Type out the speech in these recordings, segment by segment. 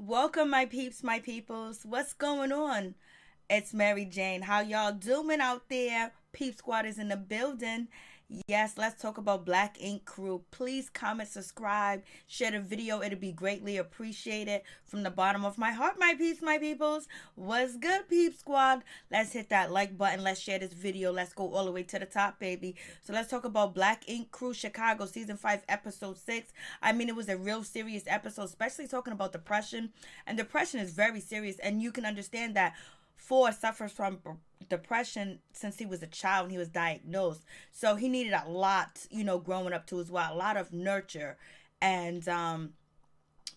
Welcome, my peeps, my peoples. What's going on? It's Mary Jane. How y'all doing out there? Peep Squad is in the building. Yes, let's talk about Black Ink Crew. Please comment, subscribe, share the video. It'll be greatly appreciated from the bottom of my heart, my peeps, my peoples. What's good, Peep Squad? Let's hit that like button. Let's share this video. Let's go all the way to the top, baby. So let's talk about Black Ink Crew Chicago Season 5, Episode 6. I mean, it was a real serious episode, especially talking about depression. And depression is very serious, and you can understand that Phor suffers from depression since he was a child and he was diagnosed. So he needed a lot, growing up too as well, a lot of nurture. And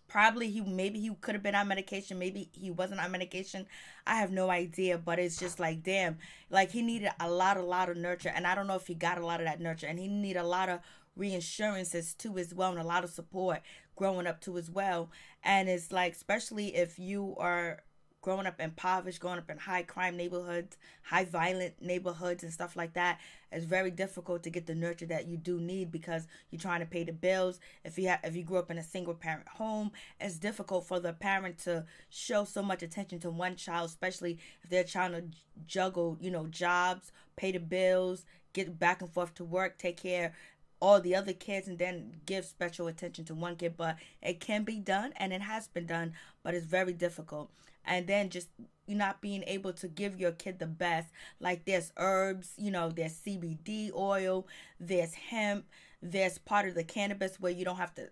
probably he could have been on medication, maybe he wasn't on medication. I have no idea, but it's just like, damn, like he needed a lot of nurture, and I don't know if he got a lot of that nurture, and he needed a lot of reassurances too as well, and a lot of support growing up too as well. And it's like, especially if you are growing up impoverished, growing up in high crime neighborhoods, high violent neighborhoods and stuff like that, it's very difficult to get the nurture that you do need because you're trying to pay the bills. If you grew up in a single parent home, it's difficult for the parent to show so much attention to one child, especially if they're trying to juggle, jobs, pay the bills, get back and forth to work, take care all the other kids, and then give special attention to one kid. But it can be done, and it has been done, but it's very difficult. And then just you not being able to give your kid the best, like there's herbs, there's CBD oil, there's hemp, there's part of the cannabis where you don't have to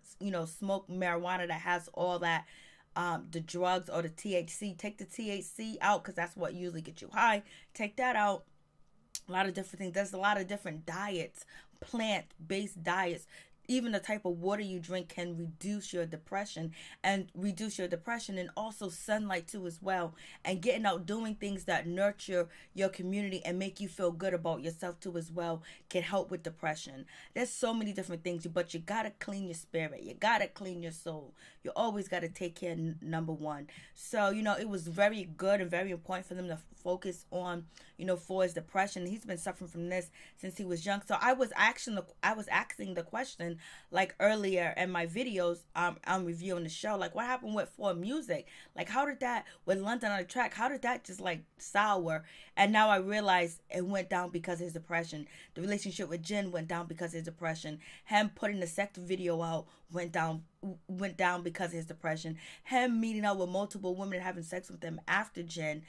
smoke marijuana that has all that, the drugs or the THC. Take the THC out because that's what usually gets you high. Take that out. A lot of different things. There's a lot of different diets, plant-based diets. Even the type of water you drink can reduce your depression, and also sunlight too as well, and getting out doing things that nurture your community and make you feel good about yourself too as well can help with depression. There's so many different things, but you gotta clean your spirit, you gotta clean your soul, you always gotta take care of number one. So it was very good and very important for them to focus on for his depression. He's been suffering from this since he was young. So I was asking the question, like earlier in my videos, I'm reviewing the show, like what happened with For Music, like how did that with London on the Track, how did that just like sour? And now I realize it went down because of his depression. The relationship with Jenn went down because of his depression. Him putting the sex video out went down because of his depression. Him meeting up with multiple women and having sex with them after Jenn,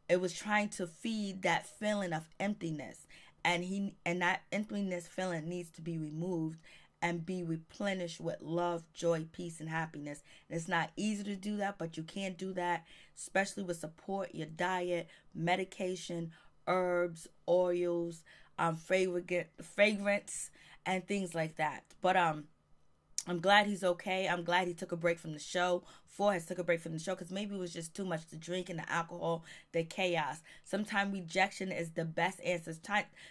it was trying to feed that feeling of emptiness, and that emptiness feeling needs to be removed and be replenished with love, joy, peace, and happiness. And it's not easy to do that, but you can do that, especially with support, your diet, medication, herbs, oils, fragrance, and things like that. But I'm glad he's okay. I'm glad he took a break from the show. Phor has took a break from the show because maybe it was just too much to drink and the alcohol, the chaos. Sometimes rejection is the best answer.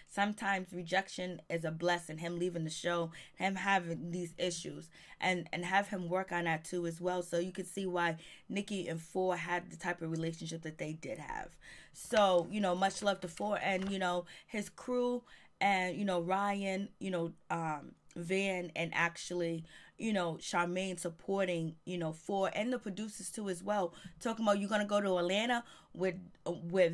Sometimes rejection is a blessing. Him leaving the show, him having these issues, and have him work on that too as well. So you can see why Nikki and Phor had the type of relationship that they did have. So much love to Phor and his crew, and Ryan, Van, and actually Charmaine supporting Phor, and the producers too as well, talking about you're gonna go to Atlanta with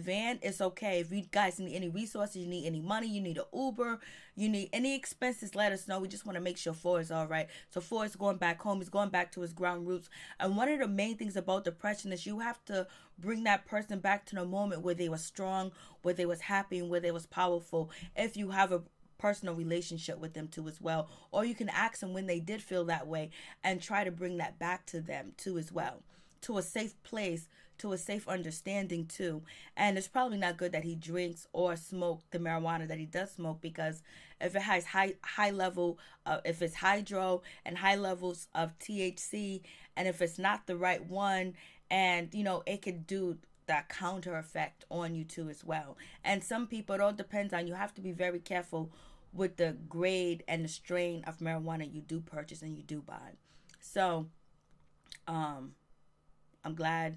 Van. It's okay if you guys need any resources, you need any money, you need an Uber, you need any expenses, let us know. We just want to make sure Phor is all right. So Phor is going back home, he's going back to his ground roots. And one of the main things about depression is you have to bring that person back to the moment where they were strong, where they was happy, and where they was powerful. If you have a personal relationship with them too as well, or you can ask them when they did feel that way and try to bring that back to them too as well, to a safe place, to a safe understanding too. And it's probably not good that he drinks or smoke the marijuana that he does smoke, because if it has high level, if it's hydro and high levels of THC, and if it's not the right one, and it could do that counter effect on you too as well. And some people, it all depends on, you have to be very careful with the grade and the strain of marijuana you do purchase and you do buy. So I'm glad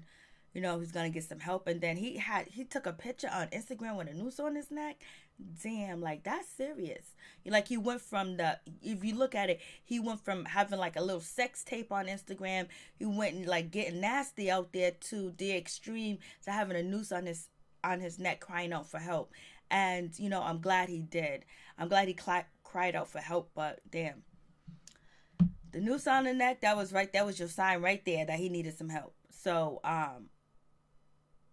he's gonna get some help. And then he took a picture on Instagram with a noose on his neck. Damn, like, that's serious. Like, he went from if you look at it, he went from having like a little sex tape on Instagram. He went and like getting nasty out there to the extreme to having a noose on his neck, crying out for help. And I'm glad he did. I'm glad he cried out for help. But damn, the noose on the neck, that was your sign right there that he needed some help. So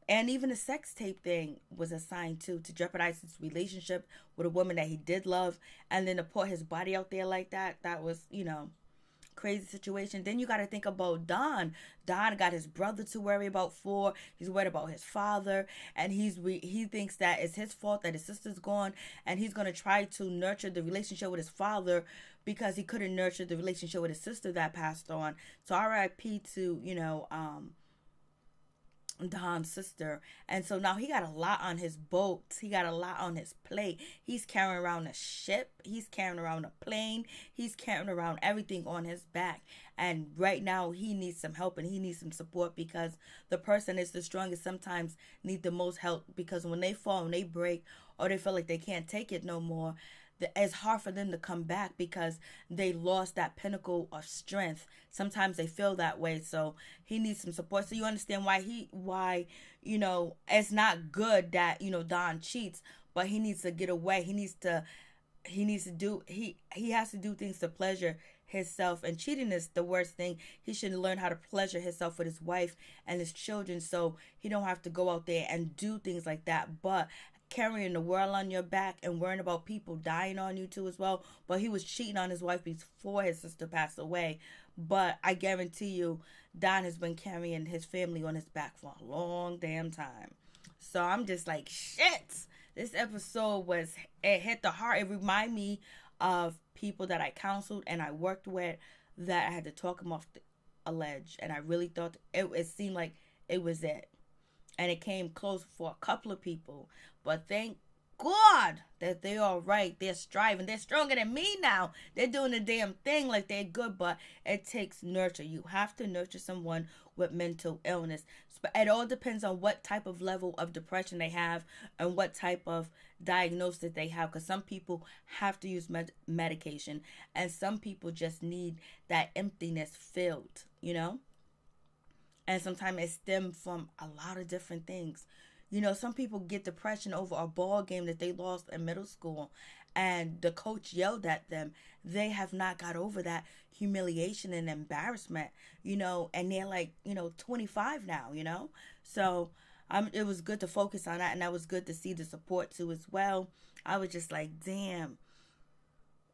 and even the sex tape thing was a sign too, to jeopardize his relationship with a woman that he did love, and then to put his body out there like that. That was, crazy situation. Then you got to think about Don. Don got his brother to worry about for. He's worried about his father, and he thinks that it's his fault that his sister's gone, and he's gonna try to nurture the relationship with his father because he couldn't nurture the relationship with his sister that passed on. So R.I.P. to Don's sister. And so now he got a lot on his boat. He got a lot on his plate. He's carrying around a ship. He's carrying around a plane. He's carrying around everything on his back. And right now he needs some help and he needs some support, because the person that's the strongest sometimes need the most help, because when they fall and they break or they feel like they can't take it no more, it's hard for them to come back because they lost that pinnacle of strength. Sometimes they feel that way. So he needs some support. So you understand why it's not good that Don cheats, but he needs to get away. He has to do things to pleasure himself, and cheating is the worst thing. He should learn how to pleasure himself with his wife and his children, so he don't have to go out there and do things like that. But carrying the world on your back and worrying about people dying on you too as well. But he was cheating on his wife before his sister passed away. But I guarantee you, Don has been carrying his family on his back for a long damn time. So I'm just like, shit. This episode it hit the heart. It reminded me of people that I counseled and I worked with that I had to talk them off a ledge. And I really thought it seemed like it was it. And it came close for a couple of people. But thank God that they're all right. They're striving. They're stronger than me now. They're doing the damn thing like they're good. But it takes nurture. You have to nurture someone with mental illness. It all depends on what type of level of depression they have and what type of diagnosis they have. Because some people have to use medication. And some people just need that emptiness filled, And sometimes it stems from a lot of different things. Some people get depression over a ball game that they lost in middle school and the coach yelled at them. They have not got over that humiliation and embarrassment, and they're like, 25 now, So it was good to focus on that, and that was good to see the support too as well. I was just like, damn.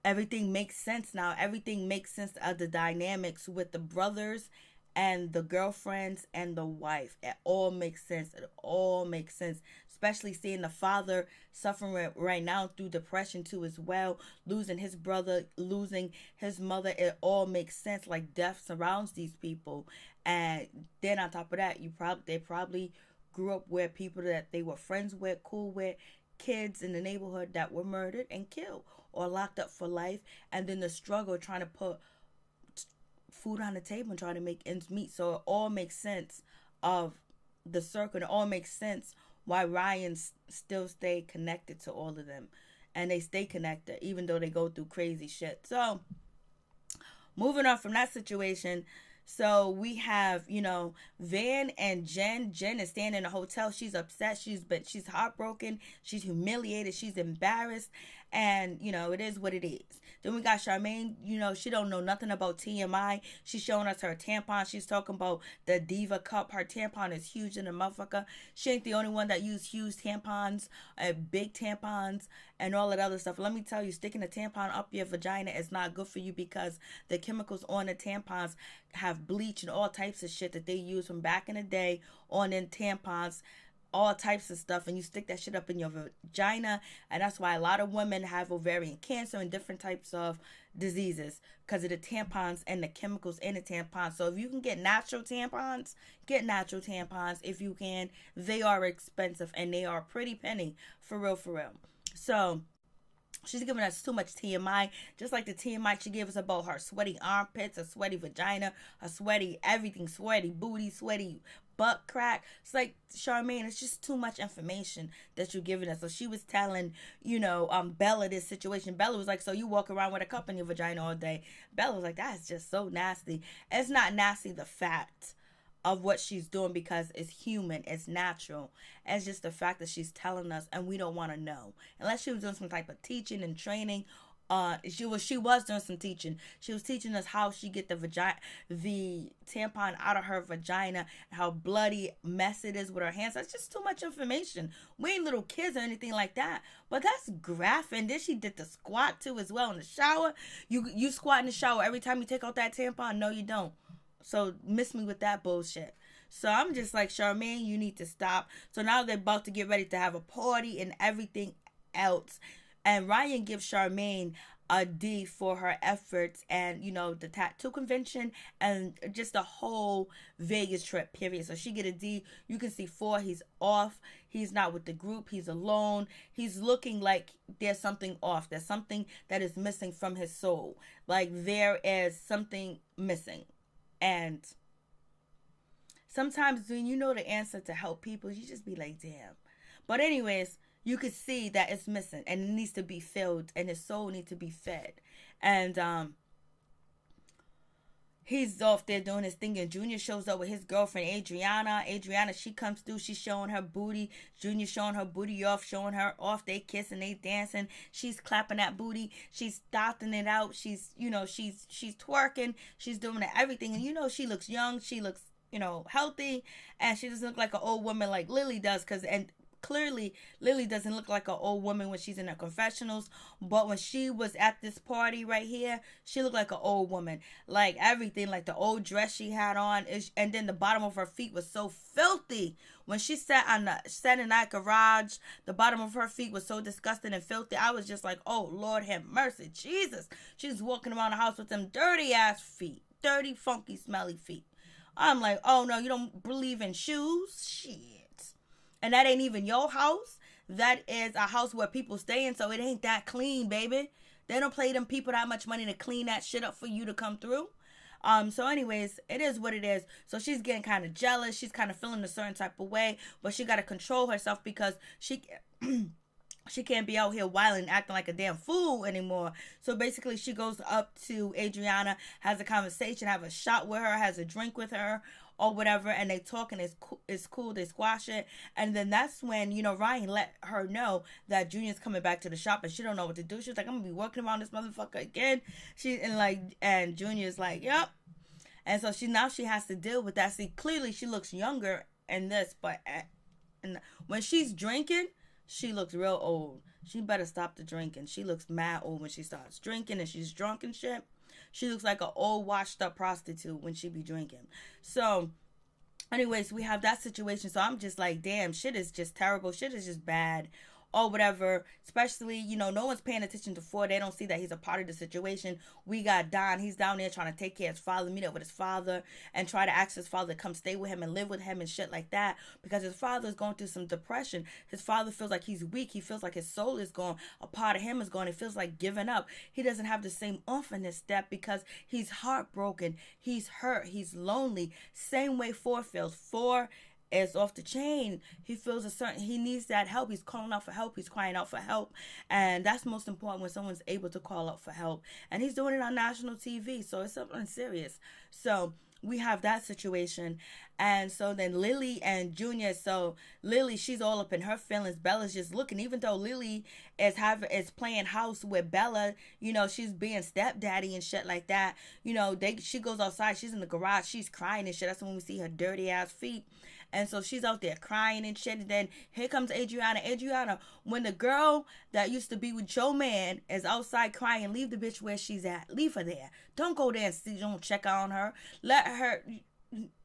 Everything makes sense now. Everything makes sense of the dynamics with the brothers and the girlfriends and the wife. It all makes sense. It all makes sense. Especially seeing the father suffering right now through depression too as well. Losing his brother, losing his mother. It all makes sense. Like, death surrounds these people. And then on top of that, they probably grew up with people that they were friends with, cool with, kids in the neighborhood that were murdered and killed or locked up for life. And then the struggle trying to put food on the table and trying to make ends meet. So it all makes sense of the circle. It all makes sense why Ryan still stay connected to all of them, and they stay connected even though they go through crazy shit. So moving on from that situation, so we have Van and Jenn. Jenn is staying in a hotel. She's upset. She's heartbroken. She's humiliated. She's embarrassed. And, it is what it is. Then we got Charmaine. She don't know nothing about TMI. She's showing us her tampon. She's talking about the Diva Cup. Her tampon is huge in the motherfucker. She ain't the only one that use huge tampons, big tampons, and all that other stuff. Let me tell you, sticking a tampon up your vagina is not good for you, because the chemicals on the tampons have bleach and all types of shit that they use from back in the day on in tampons. All types of stuff, and you stick that shit up in your vagina, and that's why a lot of women have ovarian cancer and different types of diseases, because of the tampons and the chemicals in the tampons. So if you can get natural tampons, get natural tampons if you can. They are expensive and they are pretty penny, for real. So she's giving us too much TMI, just like the TMI she gave us about her sweaty armpits, a sweaty vagina, a sweaty everything, sweaty booty, sweaty butt crack. It's like, Charmaine, it's just too much information that you're giving us. So she was telling, Bella this situation. Bella was like, so you walk around with a cup in your vagina all day. Bella was like, that's just so nasty. It's not nasty, the fact of what she's doing, because it's human, it's natural. It's just the fact that she's telling us and we don't want to know. Unless she was doing some type of teaching and training. She was doing some teaching. She was teaching us how she get the tampon out of her vagina, how bloody mess it is with her hands. That's just too much information. We ain't little kids or anything like that, but that's graphic. And then she did the squat too as well in the shower. You squat in the shower every time you take out that tampon? No, you don't. So miss me with that bullshit. So I'm just like, Charmaine, you need to stop. So now they're about to get ready to have a party and everything else. And Ryan gives Charmaine a D for her efforts and, the tattoo convention and just the whole Vegas trip, period. So she get a D. You can see Phor, he's off. He's not with the group. He's alone. He's looking like there's something off. There's something that is missing from his soul. Like there is something missing. And sometimes when you know the answer to help people, you just be like, damn. But anyways, you could see that it's missing and it needs to be filled and his soul needs to be fed. And he's off there doing his thing, and Junior shows up with his girlfriend Adriana. She comes through, she's showing her booty. Junior showing her booty off, showing her off. They kissing, they dancing. She's clapping that booty. She's starting it out. She's twerking. She's doing everything. And she looks young. She looks, healthy. And she doesn't look like an old woman like Lily does. And clearly Lily doesn't look like an old woman when she's in her confessionals, but when she was at this party right here, she looked like an old woman. Like everything, like the old dress she had on, and then the bottom of her feet was so filthy. When she sat in that garage, the bottom of her feet was so disgusting and filthy. I was just like, oh Lord have mercy, Jesus. She's walking around the house with them dirty ass feet, dirty, funky, smelly feet. I'm like, oh no, you don't believe in shoes? Shit. And that ain't even your house. That is a house where people stay in, so it ain't that clean, baby. They don't pay them people that much money to clean that shit up for you to come through. So anyways, it is what it is. So she's getting kind of jealous. She's kind of feeling a certain type of way, but she got to control herself because she can't be out here wilding, acting like a damn fool anymore. So basically, she goes up to Adriana, has a conversation, have a shot with her, has a drink with her, or whatever, and they talk, and it's cool, they squash it. And then that's when, Ryan let her know that Junior's coming back to the shop, and she don't know what to do. She's like, I'm gonna be working around this motherfucker again. And Junior's like, yep. And so she has to deal with that. See, clearly she looks younger in this, but when she's drinking, she looks real old. She better stop the drinking. She looks mad old when she starts drinking and she's drunk and shit. She looks like an old washed up prostitute when she be drinking. So anyways, we have that situation. So I'm just like, damn, shit is just terrible. Shit is just bad. Or whatever, especially, no one's paying attention to Phor. They don't see that he's a part of the situation. We got Don. He's down there trying to take care of his father, meet up with his father, and try to ask his father to come stay with him and live with him and shit like that, because his father is going through some depression. His father feels like he's weak. He feels like his soul is gone. A part of him is gone. It feels like giving up. He doesn't have the same oomph in his step because he's heartbroken. He's hurt. He's lonely. Same way Phor feels. Phor is off the chain. He feels he needs that help. He's calling out for help. He's crying out for help. And that's most important, when someone's able to call out for help. And he's doing it on national TV. So it's something serious. So we have that situation. And so then Lily and Junior, so Lily, she's all up in her feelings. Bella's just looking, even though Lily is playing house with Bella, she's being stepdaddy and shit like that. She goes outside, she's in the garage, she's crying and shit. That's when we see her dirty ass feet. And so she's out there crying and shit. And then here comes Adriana. Adriana, when the girl that used to be with your man is outside crying, leave the bitch where she's at. Leave her there. Don't go there and don't check on her. Let her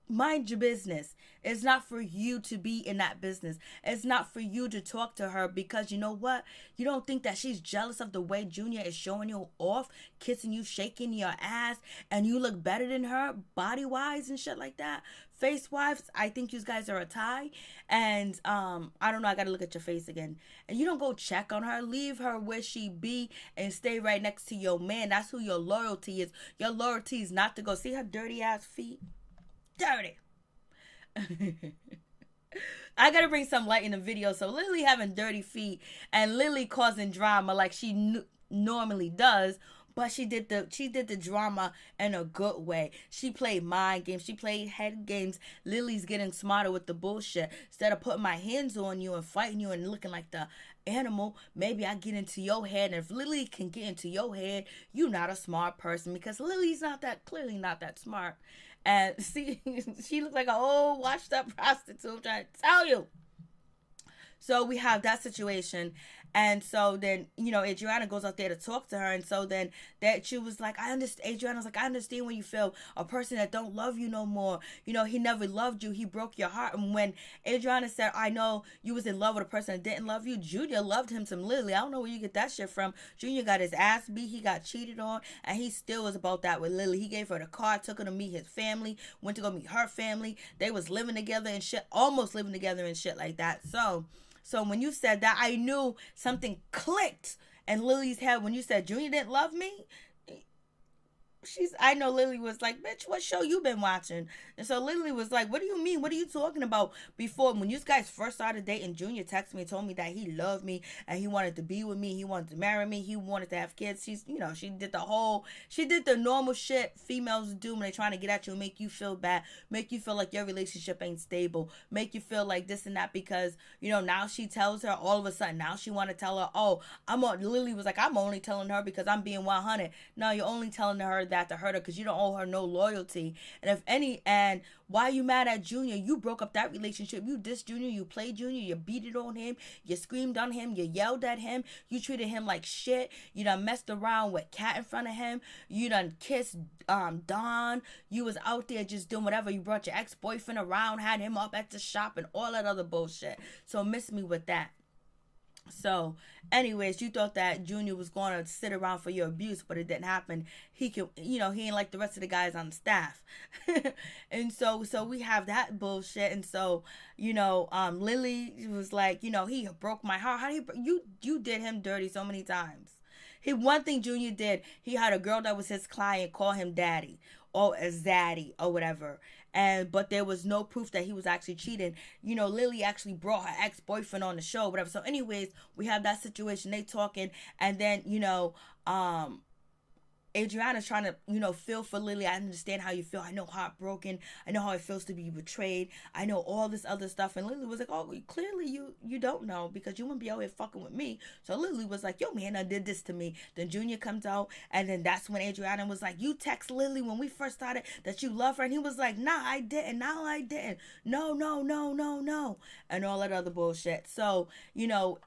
mind your business. It's not for you to be in that business. It's not for you to talk to her, because you know what? You don't think that she's jealous of the way Junior is showing you off, kissing you, shaking your ass, and you look better than her body-wise and shit like that. Face-wise, I think you guys are a tie. And I don't know, I gotta look at your face again. And you don't go check on her. Leave her where she be and stay right next to your man. That's who your loyalty is. Your loyalty is not to go see her dirty ass feet. Dirty. I gotta bring some light in the video. So Lily having dirty feet and Lily causing drama like she normally does, but she did the drama in a good way. She played mind games. She played head games. Lily's getting smarter with the bullshit. Instead of putting my hands on you and fighting you and looking like the animal, maybe I get into your head. And if Lily can get into your head, you're not a smart person because Lily's clearly not that smart. And see, she looks like an old washed up prostitute. I'm trying to tell you. So we have that situation. And so then, Adriana goes out there to talk to her. And so then that she was like, I understand. Adriana's like, I understand when you feel a person that don't love you no more. He never loved you. He broke your heart. And when Adriana said, I know you was in love with a person that didn't love you, Junior loved him some Lily. I don't know where you get that shit from. Junior got his ass beat. He got cheated on. And he still was about that with Lily. He gave her the car, took her to meet his family, went to go meet her family. They was living together and shit, almost living together and shit like that. So when you said that, I knew something clicked in Lily's head when you said Junior didn't love me. I know Lily was like, bitch, what show you been watching? And so Lily was like, what do you mean? What are you talking about? Before, when you guys first started dating, Junior texted me and told me that he loved me and he wanted to be with me. He wanted to marry me. He wanted to have kids. She did the normal shit females do when they're trying to get at you and make you feel bad, make you feel like your relationship ain't stable, make you feel like this and that because, now she tells her all of a sudden, now she want to tell her, Lily was like, I'm only telling her because I'm being 100. No, you're only telling her that to hurt her because you don't owe her no loyalty. And why are you mad at Junior? You broke up that relationship. You dissed Junior. You played Junior. You beat it on him. You screamed on him. You yelled at him. You treated him like shit. You done messed around with Kat in front of him. You done kissed Don. You was out there just doing whatever. You brought your ex-boyfriend around, had him up at the shop and all that other bullshit. So miss me with that. So, anyways, you thought that Junior was going to sit around for your abuse, but it didn't happen. He could, he ain't like the rest of the guys on the staff. And so we have that bullshit. And so, Lily was like, he broke my heart. How do you did him dirty so many times. One thing Junior did, he had a girl that was his client call him daddy or a zaddy or whatever. But there was no proof that he was actually cheating. Lily actually brought her ex-boyfriend on the show, whatever. So anyways, we have that situation. They talking, and then, Adriana's trying to, feel for Lily. I understand how you feel. I know heartbroken. I know how it feels to be betrayed. I know all this other stuff. And Lily was like, oh, clearly you don't know because you wouldn't be out here fucking with me. So Lily was like, yo, man, I did this to me. Then Junior comes out. And then that's when Adriana was like, you text Lily when we first started that you love her. And he was like, nah, I didn't. No, I didn't. No. And all that other bullshit. So,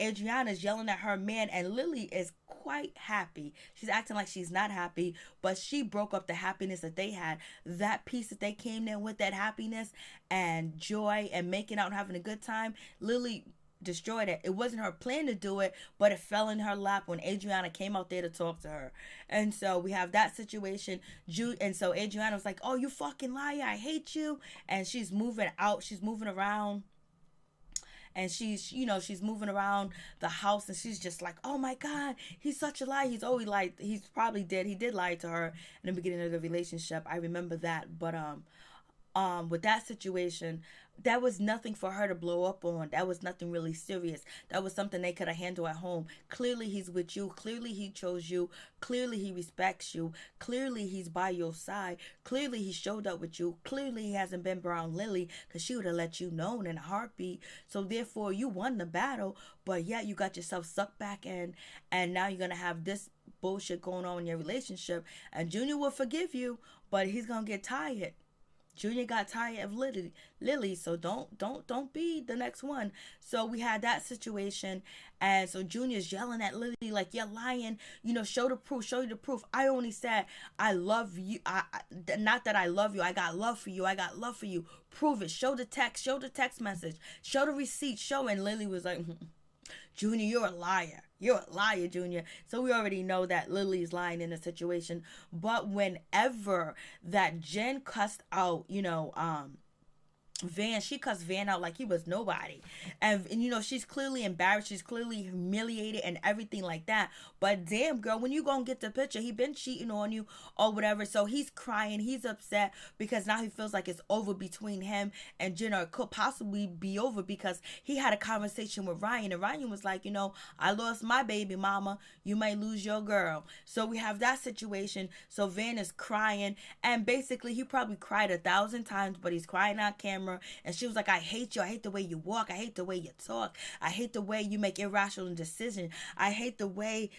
Adriana's yelling at her man and Lily is quite happy. She's acting like she's not happy, but she broke up the happiness that they had. That peace that they came in with, that happiness and joy and making out and having a good time, Lily destroyed it. It wasn't her plan to do it, but it fell in her lap when Adriana came out there to talk to her. And so we have that situation. And so Adriana was like, oh, you fucking liar, I hate you. And she's moving out, she's moving around. And she's moving around the house and she's just like, oh my God, he's such a lie. He did lie to her in the beginning of the relationship. I remember that. But with that situation, that was nothing for her to blow up on. That was nothing really serious. That was something they could have handled at home. Clearly he's with you. Clearly he chose you. Clearly he respects you. Clearly he's by your side. Clearly he showed up with you. Clearly he hasn't been around Lily because she would have let you know in a heartbeat. So therefore you won the battle, but yet you got yourself sucked back in, and now you're going to have this bullshit going on in your relationship. And Junior will forgive you, but he's going to get tired. Junior got tired of Lily, so don't be the next one. So we had that situation, and so Junior's yelling at Lily like, you're lying, show the proof, show you the proof. I only said I love you, not that I love you, I got love for you, prove it, show the text message, show the receipt, show. And Lily was like, Junior, you're a liar, Junior. So we already know that Lily's lying in the situation. But whenever that Jenn cussed out, Van, she cussed Van out like he was nobody. And you know, she's clearly embarrassed, she's clearly humiliated and everything like that. But damn girl, when you gonna get the picture, he been cheating on you or whatever. So he's crying, he's upset because now he feels like it's over between him and Jenna. It could possibly be over because he had a conversation with Ryan, and Ryan was like, you know, I lost my baby mama, you might lose your girl. So we have that situation. So Van is crying, and basically he probably cried 1,000 times, but he's crying on camera. And she was like, I hate you, I hate the way you walk, I hate the way you talk, I hate the way you make irrational decisions, I hate the way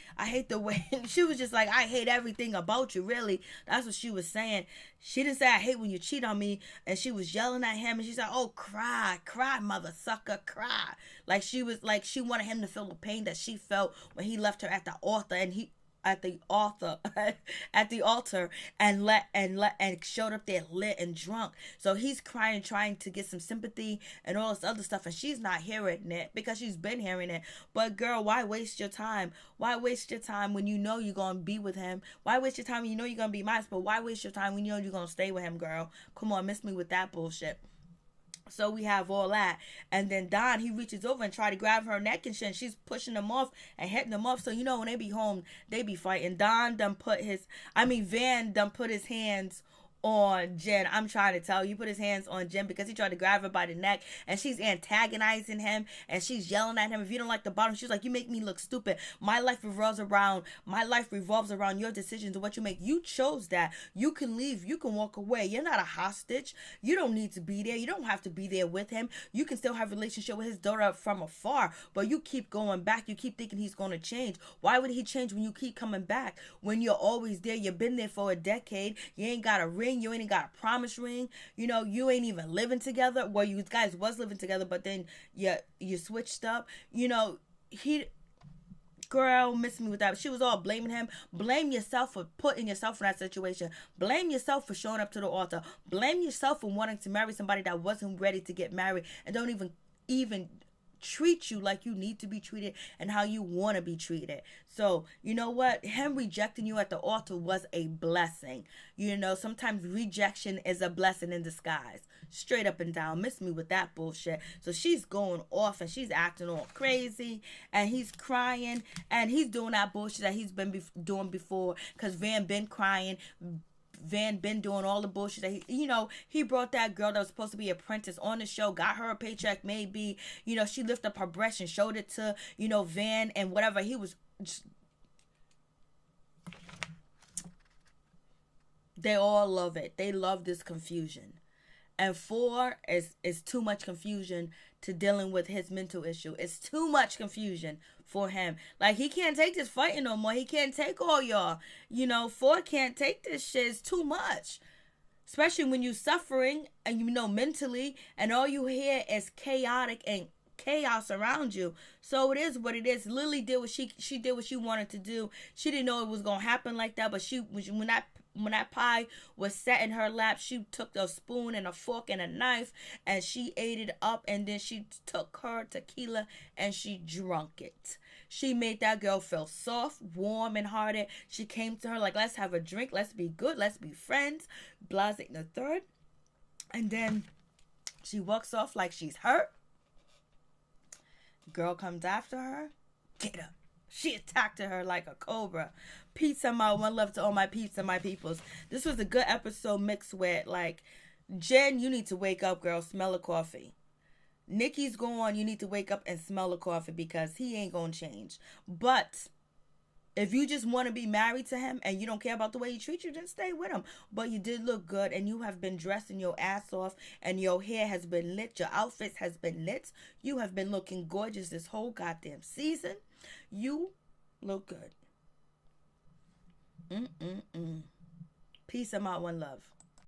she was just like, I hate everything about you, really. That's what she was saying. She didn't say I hate when you cheat on me, and she was yelling at him, and she said, oh, cry, mother sucker, cry. Like she was like, she wanted him to feel the pain that she felt when he left her at the altar, and he at the altar at the altar and showed up there lit and drunk. So he's crying, trying to get some sympathy and all this other stuff, and she's not hearing it because she's been hearing it. But girl, why waste your time? Why waste your time when you know you're gonna be with him? Why waste your time when you know you're gonna be mine? But why waste your time when you know you're gonna stay with him, girl? Come on, miss me with that bullshit. So we have all that. And then Don, he reaches over and try to grab her neck and shit. And she's pushing him off and hitting him off. So, you know, when they be home, they be fighting. Van done put his hands on Jenn. I'm trying to tell you, he put his hands on Jenn because he tried to grab her by the neck, and she's antagonizing him, and she's yelling at him. If you don't like the bottom, she's like, you make me look stupid. My life revolves around your decisions and what you make. You chose that. You can leave, you can walk away. You're not a hostage. You don't need to be there. You don't have to be there with him. You can still have a relationship with his daughter from afar, but you keep going back. You keep thinking he's going to change. Why would he change when you keep coming back? When you're always there, you've been there for a decade. You ain't got a ring. You ain't got a promise ring. You know, you ain't even living together. Well, you guys was living together, but then you switched up. You know, girl, miss me with that. She was all blaming him. Blame yourself for putting yourself in that situation. Blame yourself for showing up to the altar. Blame yourself for wanting to marry somebody that wasn't ready to get married and don't even treat you like you need to be treated and how you want to be treated. So, you know what? Him rejecting you at the altar was a blessing. You know, sometimes rejection is a blessing in disguise. Straight up and down. Miss me with that bullshit. So she's going off and she's acting all crazy, and he's crying, and he's doing that bullshit that he's been doing before, because Van been crying. Van been doing all the bullshit that he brought that girl that was supposed to be apprentice on the show, got her a paycheck, maybe, she lifted up her breast and showed it to, Van and whatever. He was just, they all love it. They love this confusion. And Phor is too much confusion to dealing with his mental issue. It's too much confusion for him. Like, he can't take this fighting no more. He can't take all y'all. Phor can't take this shit. It's too much. Especially when you're suffering and mentally, and all you hear is chaotic and chaos around you. So it is what it is. Lily did what she did what she wanted to do. She didn't know it was gonna happen like that, but when that pie was set in her lap, she took a spoon and a fork and a knife and she ate it up, and then she took her tequila and she drunk it. She made that girl feel soft, warm, and hearted. She came to her like, let's have a drink, let's be good, let's be friends, blase the third. And then she walks off like she's hurt. Girl comes after her. Get her. She attacked her like a cobra. Peace and my one love to all my peeps and my peoples. This was a good episode mixed with, like, Jenn, you need to wake up, girl. Smell the coffee. Nikki's gone. You need to wake up and smell the coffee, because he ain't gonna change. But if you just want to be married to him and you don't care about the way he treats you, then stay with him. But you did look good, and you have been dressing your ass off, and your hair has been lit. Your outfits has been lit. You have been looking gorgeous this whole goddamn season. You look good. Peace and my one love.